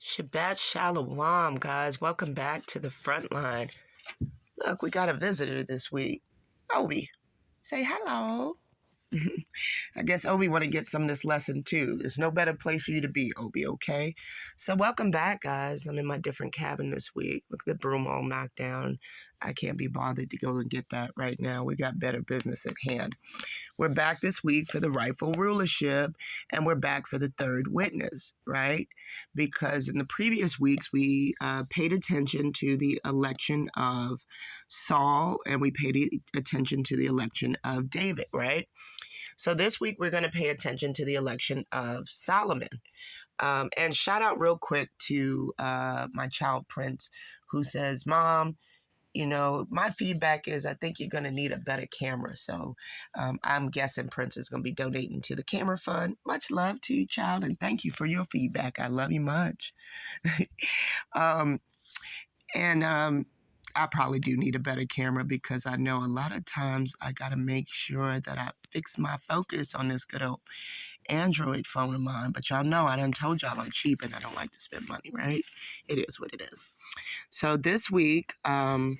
Shabbat Shalom, guys. Welcome back to the front line. Look, we got a visitor this week. Obi, say hello. I guess Obi want to get some of this lesson too. There's no better place for you to be, Obi, okay? So welcome back, guys. I'm in my different cabin this week. Look at the broom all knocked down. I can't be bothered to go and get that right now. We got better business at hand. We're back this week for the rightful rulership, and we're back for the third witness, right? Because in the previous weeks, we paid attention to the election of Saul, and we paid attention to the election of David, right? So this week, we're going to pay attention to the election of Solomon. And shout out real quick to my child Prince, who says, Mom, you know, my feedback is I think you're going to need a better camera. So I'm guessing Prince is going to be donating to the camera fund. Much love to you, child, and thank you for your feedback. I love you much. I probably do need a better camera because I know a lot of times I got to make sure that I fix my focus on this good old Android phone of mine. But y'all know I done told y'all I'm cheap and I don't like to spend money, right? It is what it is. So this week, we're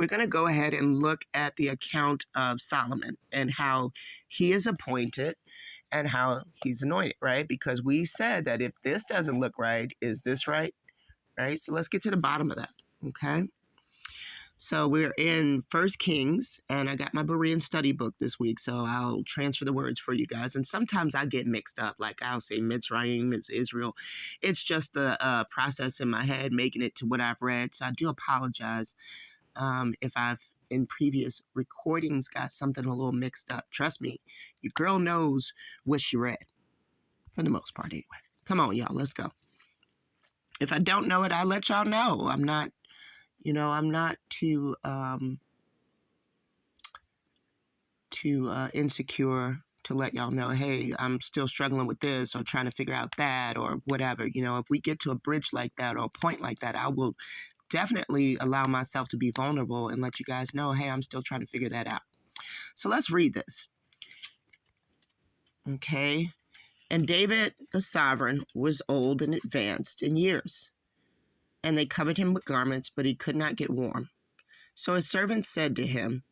going to go ahead and look at the account of Solomon and how he is appointed and how he's anointed, right? Because we said that if this doesn't look right, is this right? Right? So let's get to the bottom of that, okay? So we're in 1 Kings, and I got my Berean study book this week, so I'll transfer the words for you guys. And sometimes I get mixed up, like I'll say Mitzrayim, Israel. It's just the process in my head making it to what I've read, so I do apologize if I've, in previous recordings, got something a little mixed up. Trust me, your girl knows what she read, for the most part anyway. Come on, y'all, let's go. If I don't know it, I'll let y'all know. I'm not too insecure to let y'all know, hey, I'm still struggling with this or trying to figure out that or whatever. You know, if we get to a bridge like that or a point like that, I will definitely allow myself to be vulnerable and let you guys know, hey, I'm still trying to figure that out. So let's read this. Okay. And David, the sovereign, was old and advanced in years. And they covered him with garments, but he could not get warm. So his servants said to him,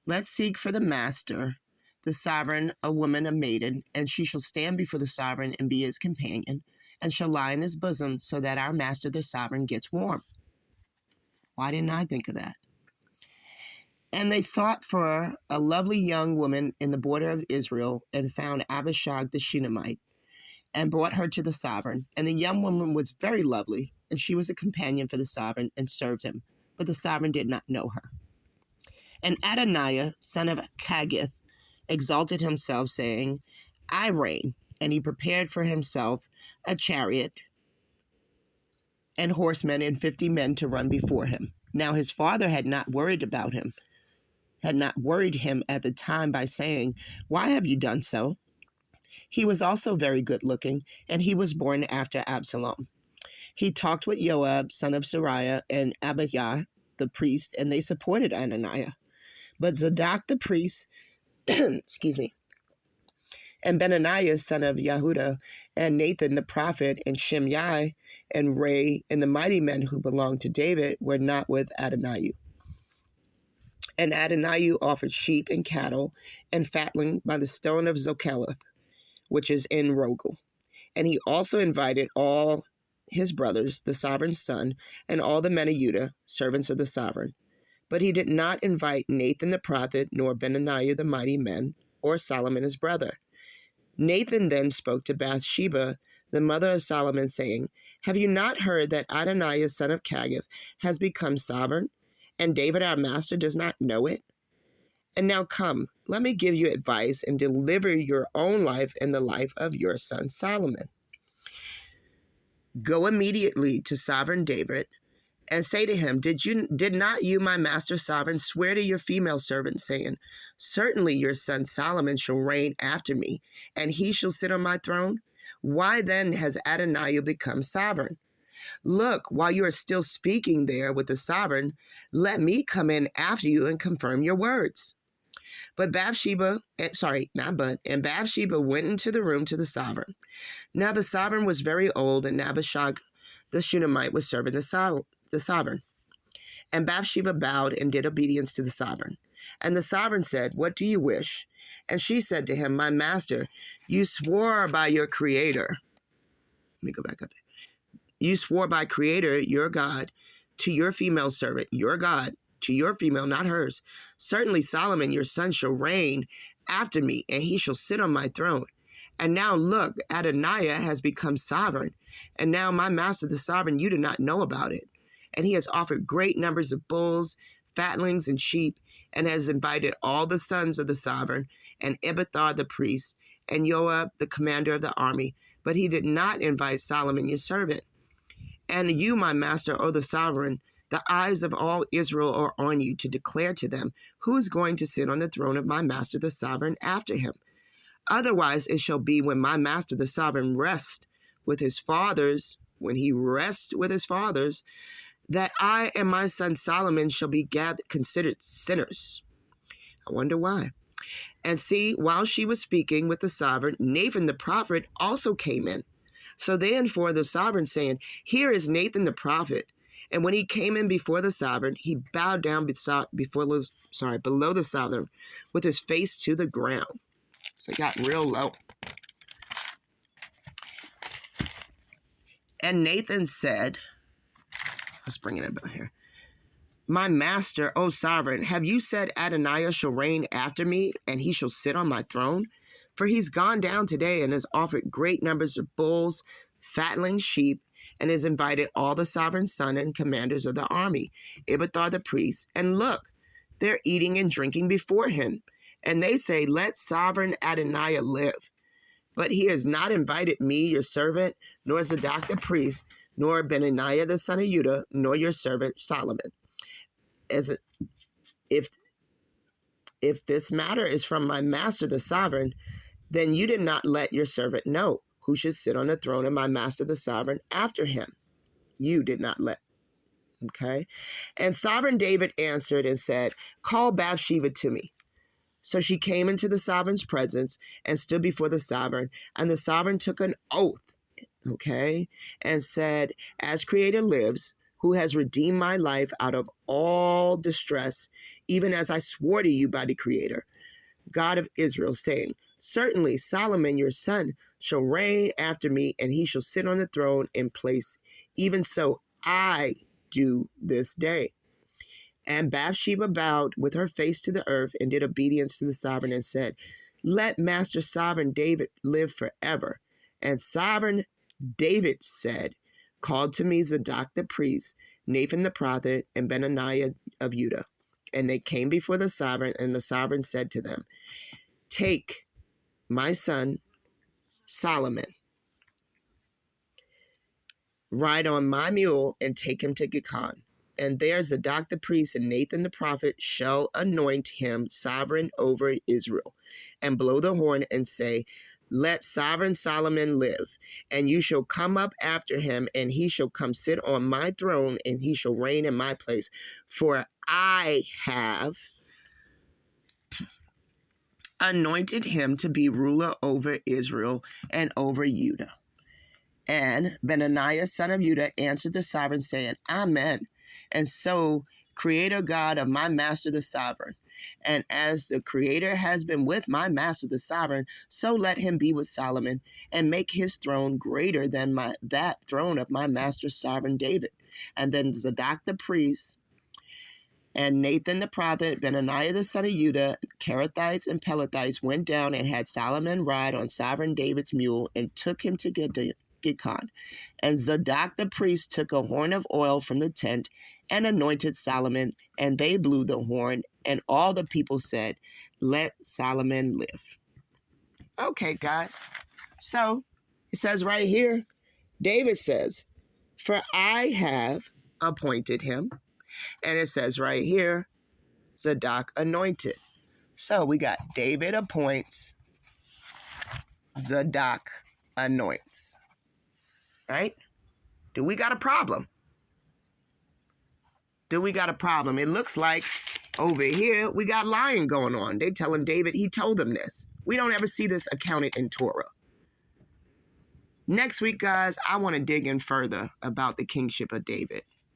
let's seek for the master, the sovereign, a woman, a maiden, and she shall stand before the sovereign and be his companion, and shall lie in his bosom, so that our master, the sovereign, gets warm. Why didn't I think of that? And they sought for a lovely young woman in the border of Israel, and found Abishag the Shunammite, and brought her to the sovereign. And the young woman was very lovely, and she was a companion for the sovereign, and served him. But the sovereign did not know her. And Adoniah, son of Haggith, exalted himself, saying, I reign. And he prepared for himself a chariot and horsemen and 50 men to run before him. Now his father had not worried him at the time by saying, why have you done so? He was also very good looking, and he was born after Absalom. He talked with Joab, son of Zeruiah, and Abijah, the priest, and they supported Ananiah. But Zadok the priest, excuse me, and Benaniah, son of Yehuda, and Nathan the prophet, and Shimei, and Ray, and the mighty men who belonged to David were not with Adoniah. And Adoniah offered sheep and cattle and fatling by the stone of Zokeleth, which is in Rogel. And he also invited all his brothers, the sovereign's son, and all the men of Judah, servants of the sovereign. But he did not invite Nathan the prophet, nor Benaniah the mighty men, or Solomon his brother. Nathan then spoke to Bathsheba, the mother of Solomon, saying, have you not heard that Adoniah, son of Haggith, has become sovereign, and David our master does not know it? And now come, let me give you advice and deliver your own life and the life of your son Solomon. Go immediately to sovereign David and say to him, did not you, my master sovereign, swear to your female servant, saying, certainly your son Solomon shall reign after me, and he shall sit on my throne? Why then has Adoniah become sovereign? Look, while you are still speaking there with the sovereign, let me come in after you and confirm your words. And Bathsheba went into the room to the sovereign. Now the sovereign was very old, and Abishag the Shunammite was serving the sovereign. And Bathsheba bowed and did obedience to the sovereign. And the sovereign said, "What do you wish?" And she said to him, "My master, you swore by your creator." Let me go back up there. "You swore by creator, your God, to your female servant, your God, to your female, not hers. Certainly Solomon, your son, shall reign after me, and he shall sit on my throne. And now look, Adoniah has become sovereign. And now my master, the sovereign, you do not know about it. And he has offered great numbers of bulls, fatlings, and sheep, and has invited all the sons of the sovereign, and Abiathar the priest, and Joab the commander of the army. But he did not invite Solomon your servant. And you, my master, O the sovereign, the eyes of all Israel are on you to declare to them who is going to sit on the throne of my master, the sovereign, after him. Otherwise it shall be when my master, the sovereign, rests with his fathers, that I and my son Solomon shall be considered sinners." I wonder why. And see, while she was speaking with the sovereign, Nathan the prophet also came in. So they informed the sovereign, saying, "Here is Nathan the prophet." And when he came in before the sovereign, he bowed down below the sovereign with his face to the ground. So he got real low. And Nathan said, let's bring it up here. "My master, O sovereign, have you said Adoniah shall reign after me, and he shall sit on my throne? For he's gone down today and has offered great numbers of bulls, fatling sheep, and has invited all the sovereign's son and commanders of the army, Abiathar the priest. And look, they're eating and drinking before him. And they say, 'Let sovereign Adoniah live.' But he has not invited me, your servant, nor Zadok the priest, nor Benaiah the son of Judah, nor your servant Solomon. If this matter is from my master the sovereign, then you did not let your servant know who should sit on the throne of my master the sovereign after him. You did not let." Okay. And sovereign David answered and said, "Call Bathsheba to me." So she came into the sovereign's presence and stood before the sovereign. And the sovereign took an oath, okay, and said, "As Creator lives, who has redeemed my life out of all distress, even as I swore to you by the Creator, God of Israel, saying, certainly Solomon your son shall reign after me, and he shall sit on the throne in place. Even so I do this day." And Bathsheba bowed with her face to the earth and did obedience to the sovereign and said, "Let Master Sovereign David live forever." And Sovereign David said, "Call to me Zadok the priest, Nathan the prophet, and Benaiah of Judah." And they came before the sovereign, and the sovereign said to them, "Take my son Solomon, ride on my mule, and take him to Gihon. And there Zadok the priest and Nathan the prophet shall anoint him sovereign over Israel, and blow the horn and say, 'Let sovereign Solomon live.' And you shall come up after him, and he shall come sit on my throne, and he shall reign in my place. For I have anointed him to be ruler over Israel and over Judah." And Benaiah son of Judah answered the sovereign, saying, "Amen. And so, Creator God of my master the sovereign, and as the Creator has been with my master the sovereign, so let him be with Solomon, and make his throne greater than that throne of my master sovereign David." And then Zadok the priest and Nathan the prophet, Benaiah the son of Judah, Kerethites and Pelethites went down and had Solomon ride on sovereign David's mule, and took him to Gihon. And Zadok the priest took a horn of oil from the tent and anointed Solomon, and they blew the horn, and all the people said, "Let Solomon live." Okay, guys. So it says right here, David says, "For I have appointed him." And it says right here, Zadok anointed. So we got David appoints, Zadok anoints. Right? Do we got a problem? It looks like over here we got lying going on. They telling David he told them this. We don't ever see this accounted in Torah. Next week, guys, I want to dig in further about the kingship of David.